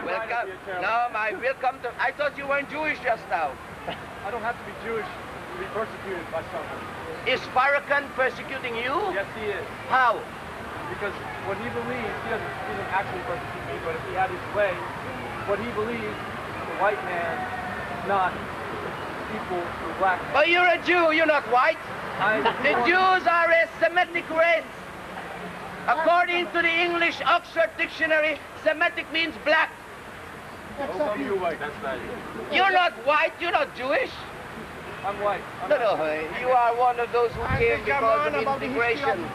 Welcome. No, welcome to... I thought you weren't Jewish just now. I don't have to be Jewish to be persecuted by someone. Is Farrakhan persecuting you? Yes, he is. How? Because what he believes, he doesn't actually persecute me, but if he had his way, what he believes, the white man is not equal to the black man. But you're a Jew, you're not white. The Jews are a Semitic race. According to the English Oxford Dictionary, Semitic means black. Oh, you're white, that's not you. You're not white, you're not Jewish. I'm white. No, you are one of those who came because of integration.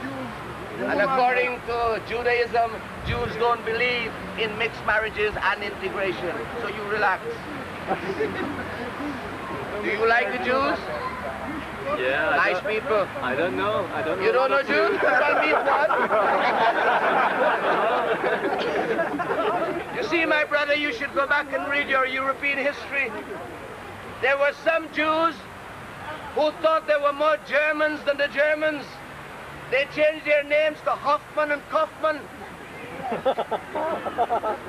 And according to Judaism, Jews don't believe in mixed marriages and integration. So you relax. Do you like the Jews? Yeah. Nice people. I don't know. You don't know Jews? Well, meet one. You see, my brother, you should go back and read your European history. There were some Jews who thought they were more Germans than the Germans. They changed their names to Hoffman and Kaufman.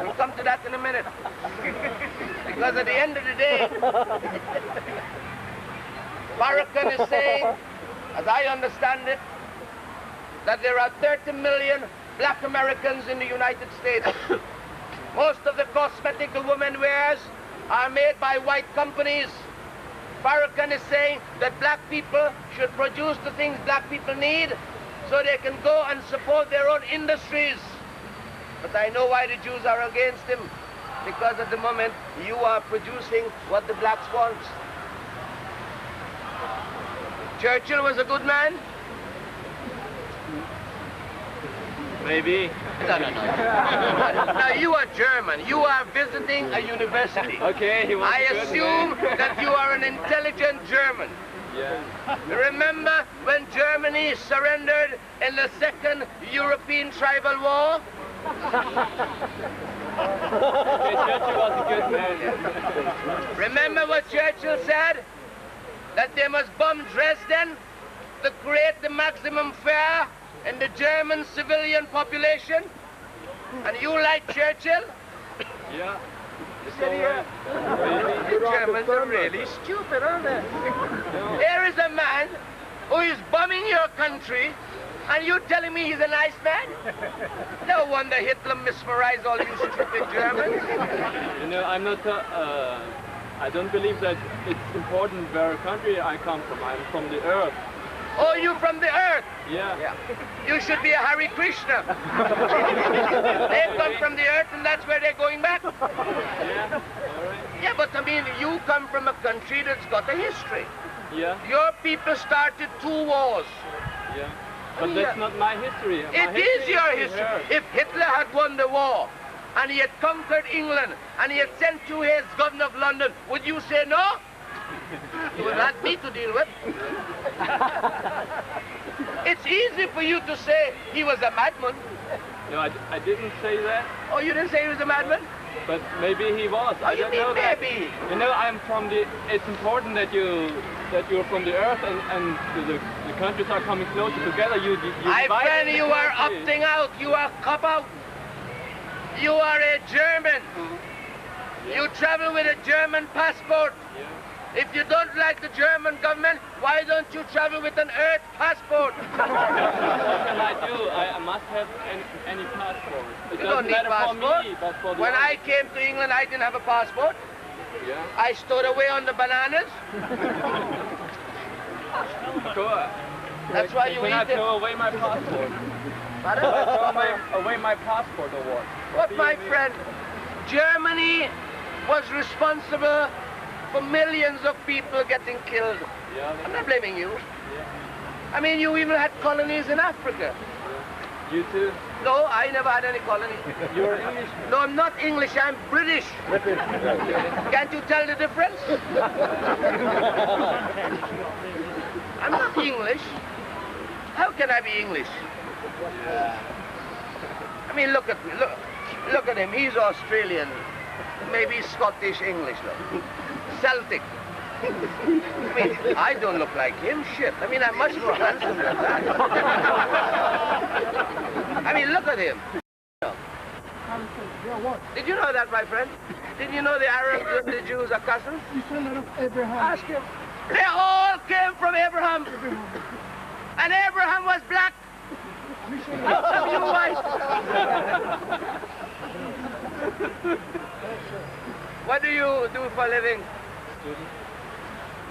We'll come to that in a minute. Because at the end of the day, Farrakhan is saying, as I understand it, that there are 30 million black Americans in the United States. Most of the cosmetic the woman wears are made by white companies. Farrakhan is saying that black people should produce the things black people need so they can go and support their own industries. But I know why the Jews are against him. Because at the moment, you are producing what the blacks want. Churchill was a good man? Maybe. No. Now, you are German. You are visiting a university. Okay, he was I good assume man. that you are an intelligent German. Yeah. Remember when Germany surrendered in the Second European Tribal War? Okay, Churchill was a good man. Remember what Churchill said? That they must bomb Dresden to create the maximum fear in the German civilian population? And you like Churchill? Yeah. The Germans are really stupid, aren't they? There is a man who is bombing your country, and you're telling me he's a nice man? No wonder Hitler mesmerized all you stupid Germans. You know, I'm not. I don't believe that it's important where country I come from. I'm from the earth. Oh, you from the earth? Yeah. You should be a Hare Krishna. They come from the earth and that's where they're going back. Yeah. All right. Yeah, but I mean, you come from a country that's got a history. Yeah. Your people started 2 wars. Yeah. But that's not my history. It is your history. If Hitler had won the war and he had conquered England and he had sent you as governor of London, would you say no? You would like me to deal with. It's easy for you to say he was a madman. No, I didn't say that. Oh, you didn't say he was a madman? But maybe he was. Oh, I you don't mean know that. maybe? You know, I'm from the. It's important that you're from the earth and the countries are coming closer together. You My divide friend, the you are country. opting out. You are cop out. You are a German. You travel with a German passport. Yeah. If you don't like the German government, why don't you travel with an Earth passport? What can I do? I must have any passport. It You don't doesn't need matter passport. for me, but for the When I others. came to England, I didn't have a passport. Yeah. I stowed away on the bananas. Sure. That's why you Can I eat it. throw away my passport? Pardon? Throw away my passport or what? But my friend, Germany was responsible for millions of people getting killed. Yeah. I'm not blaming you. Yeah. I mean, you even had colonies in Africa. You too? No, I never had any colony. You're English? No, I'm not English, I'm British. Can't you tell the difference? I'm not English. How can I be English? Yeah. I mean, look at me. Look at him. He's Australian. Maybe Scottish English, look. Celtic. I mean, I don't look like him. Shit. I mean, I'm much more handsome than that. I mean, look at him. Yeah, what? Did you know that, my friend? Did you know the Arabs and the Jews are cousins? Descendant of Abraham. Ask him. They all came from Abraham. And Abraham was black. And you white. What do you do for a living?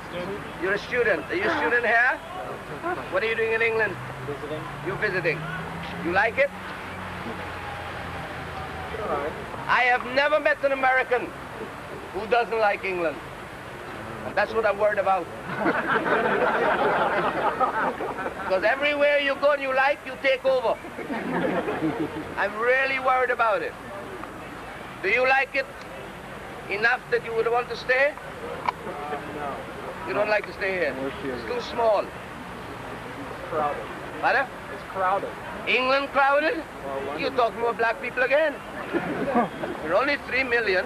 Student. You're a student. Are you a student here? What are you doing in England? Visiting. You're visiting. You like it? All right. I have never met an American who doesn't like England. And that's what I'm worried about. Because everywhere you go and you like, you take over. I'm really worried about it. Do you like it enough that you would want to stay? No. You don't like to stay here? It's too small. It's crowded. What? It's crowded. England crowded? Well, London- You're talking about black people again. There are only 3 million.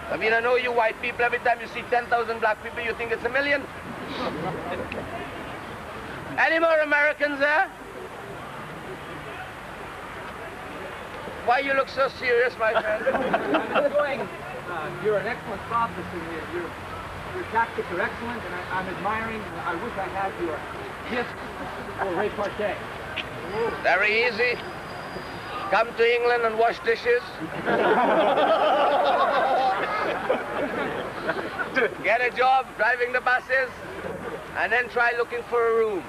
I mean, I know you white people, every time you see 10,000 black people, you think it's a million. Any more Americans there? Why you look so serious, my friend? I'm enjoying, you're an excellent prophet, and your tactics are excellent, and I'm admiring, and I wish I had your gift for repartee. Very easy. Come to England and wash dishes. Get a job driving the buses, and then try looking for a room.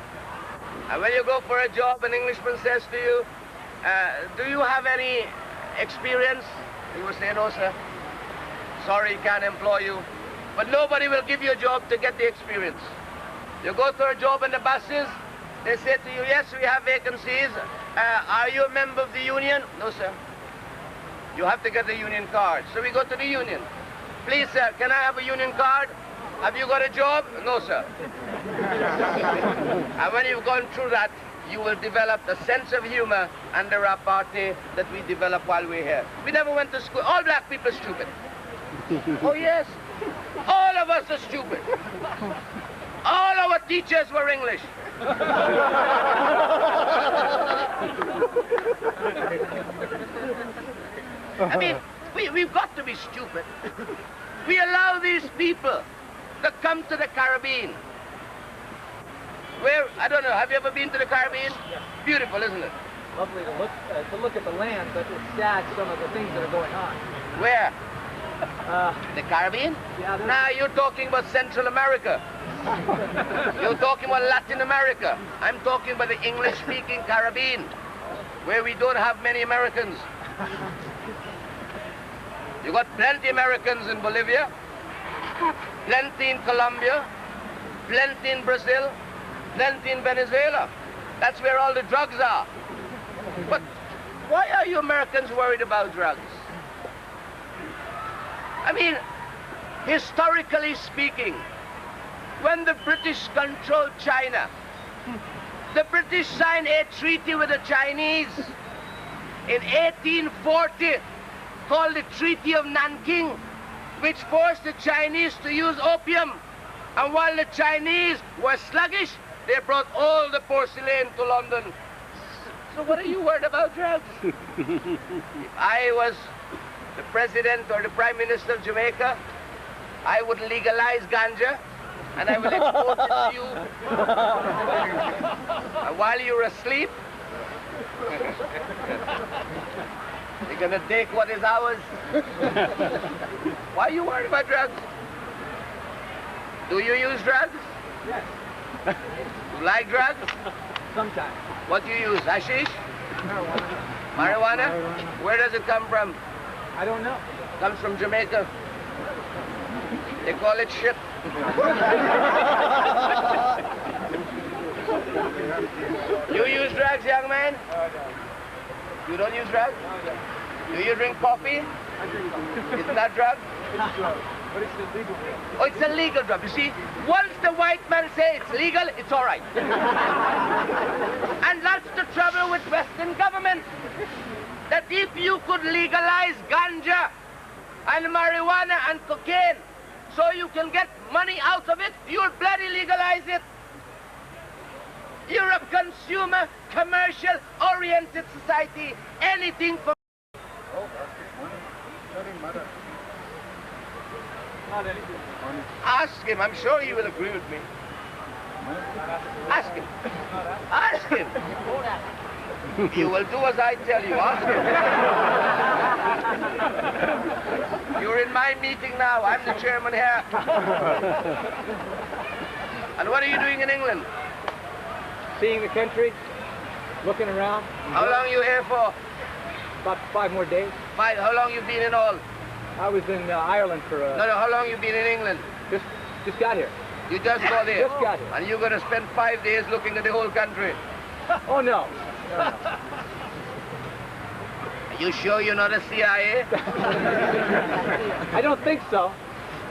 And when you go for a job, an Englishman says to you, do you have any experience? You will say, no, sir. Sorry, can't employ you. But nobody will give you a job to get the experience. You go to a job in the buses, they say to you, yes, we have vacancies. Are you a member of the union? No, sir. You have to get a union card. So we go to the union. Please, sir, can I have a union card? Have you got a job? No, sir. And when you've gone through that, you will develop a sense of humor and the repartee that we develop while we're here. We never went to school. All black people are stupid. Oh, yes. All of us are stupid. All our teachers were English. I mean, we've got to be stupid. We allow these people to come to the Caribbean. Where, I don't know, have you ever been to the Caribbean? Yes. Beautiful, isn't it? Lovely to look at the land, but it's sad some of the things that are going on. Where? The Caribbean? Yeah, there's- Now you're talking about Central America. You're talking about Latin America. I'm talking about the English-speaking Caribbean, where we don't have many Americans. You got plenty Americans in Bolivia, plenty in Colombia, plenty in Brazil, plenty in Venezuela. That's where all the drugs are. But why are you Americans worried about drugs? I mean, historically speaking, when the British controlled China, the British signed a treaty with the Chinese in 1840 called the Treaty of Nanking, which forced the Chinese to use opium. And while the Chinese were sluggish, they brought all the porcelain to London. So what are you worried about drugs? If I was the president or the prime minister of Jamaica, I would legalize ganja and I will export it to you. And while you're asleep, you're gonna take what is ours. Why are you worried about drugs? Do you use drugs? Yes, You like drugs? sometimes. What do you use? Hashish? Marijuana. Marijuana? Where does it come from? I don't know. Comes from Jamaica. They call it shit. You use drugs, young man? You don't use drugs? Do you drink coffee? I drink some. It's not drug? It's drug, but it's illegal. Oh, it's a legal drug. You see, once the white man say it's legal, it's all right. And that's the trouble with Western government. That if you could legalize ganja and marijuana and cocaine so you can get money out of it, you'll bloody legalize it. You're a consumer, commercial-oriented society. Anything for... Not anything. Ask him. I'm sure he will agree with me. Ask him. Ask him. You will do as I tell you. Ask him. You're in my meeting now. I'm the chairman here. And what are you doing in England? Seeing the country, looking around. How long are you here for? About 5 more days. How long you been in all? I was in Ireland for No, how long you been in England? just got here. You just got here? Just got here. And you're going to spend 5 days looking at the whole country? Oh, no. Are you sure you're not a CIA? I don't think so.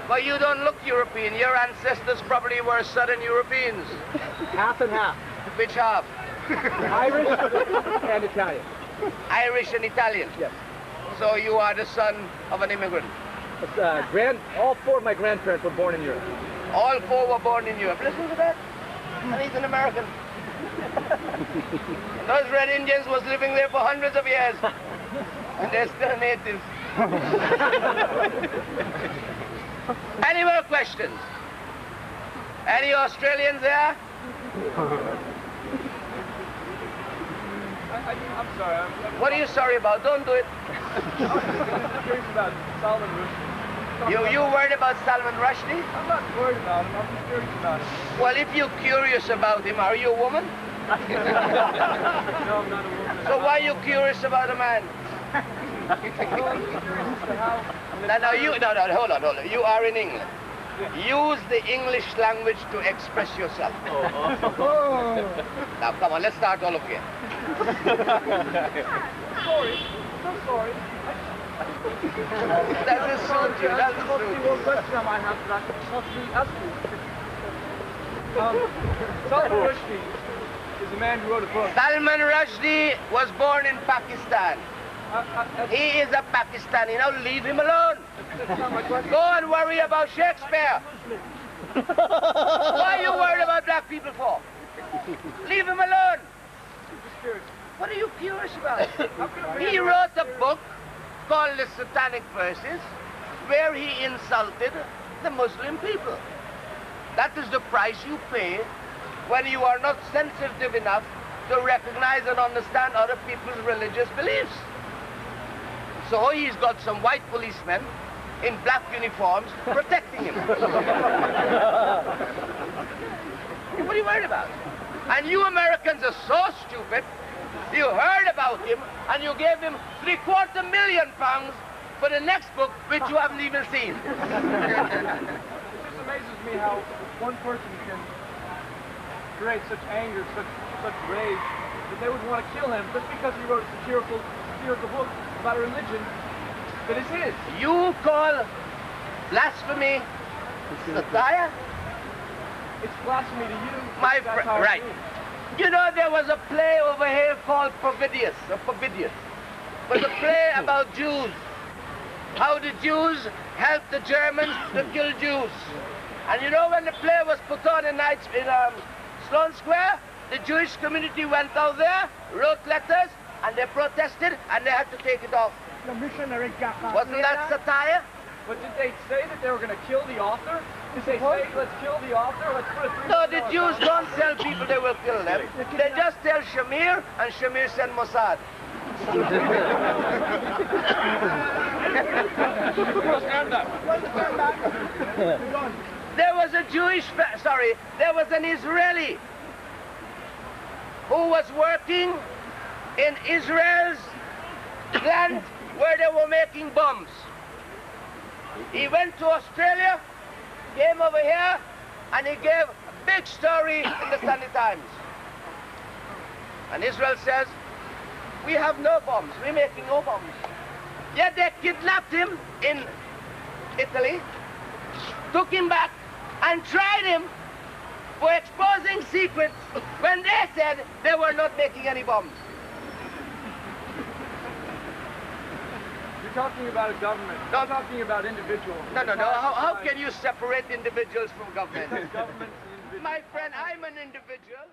Well, you don't look European. Your ancestors probably were Southern Europeans. Half and half. Which half? Irish and Italian. Irish and Italian? Yes. So you are the son of an immigrant? All 4 of my grandparents were born in Europe. All 4 were born in Europe. Listen to that. And he's an American. Those Red Indians was living there for hundreds of years. And they're still natives. Any more questions? Any Australians there? I'm sorry. What are you sorry about? Don't do it. I'm curious about Salman Rushdie. You worried about Salman Rushdie? I'm not worried about him. I'm just curious about him. Well, if you're curious about him, are you a woman? No, I'm not a woman. So why are you curious about a man? No, hold on. You are in England. Use the English language to express yourself. Now, come on, let's start all over again. Sorry. So sorry. That is suit you. That is One suit question I might have to possibly ask you. Salman Rushdie is a man who wrote a book. Salman Rushdie was born in Pakistan. He is a Pakistani. Now leave him alone. That's not my question. Go and worry about Shakespeare. Why are you worried about black people for? Leave him alone. Just curious. What are you curious about? He wrote a book called The Satanic Verses, where he insulted the Muslim people. That is the price you pay when you are not sensitive enough to recognize and understand other people's religious beliefs. So he's got some white policemen in black uniforms protecting him. What are you worried about? And you Americans are so stupid. You heard about him and you gave him £750,000 for the next book, which you haven't even seen. It just amazes me how one person can create such anger, such rage, that they would want to kill him just because he wrote a satirical book about a religion that is his. You call blasphemy satire? It's blasphemy to you. My That's how friend, it right. is. You know, there was a play over here called Pervidius. It was a play about Jews. How the Jews helped the Germans to kill Jews. And you know, when the play was put on in Sloane Square, the Jewish community went out there, wrote letters, and they protested, and they had to take it off. Wasn't that satire? But did they say that they were going to kill the author? Did they say, let's kill the author? Let's put a No, the Jews don't tell people they will kill them. They just tell Shamir, and Shamir send Mossad. There was a there was an Israeli who was working in Israel's plant where they were making bombs. He went to Australia, came over here, and he gave a big story in the Sunday Times. And Israel says, we have no bombs, we're making no bombs. Yet they kidnapped him in Italy, took him back, and tried him for exposing secrets when they said they were not making any bombs. You're talking about a government. You're talking about individuals. No. How can you separate individuals from government? Because government's an individual. My friend, I'm an individual.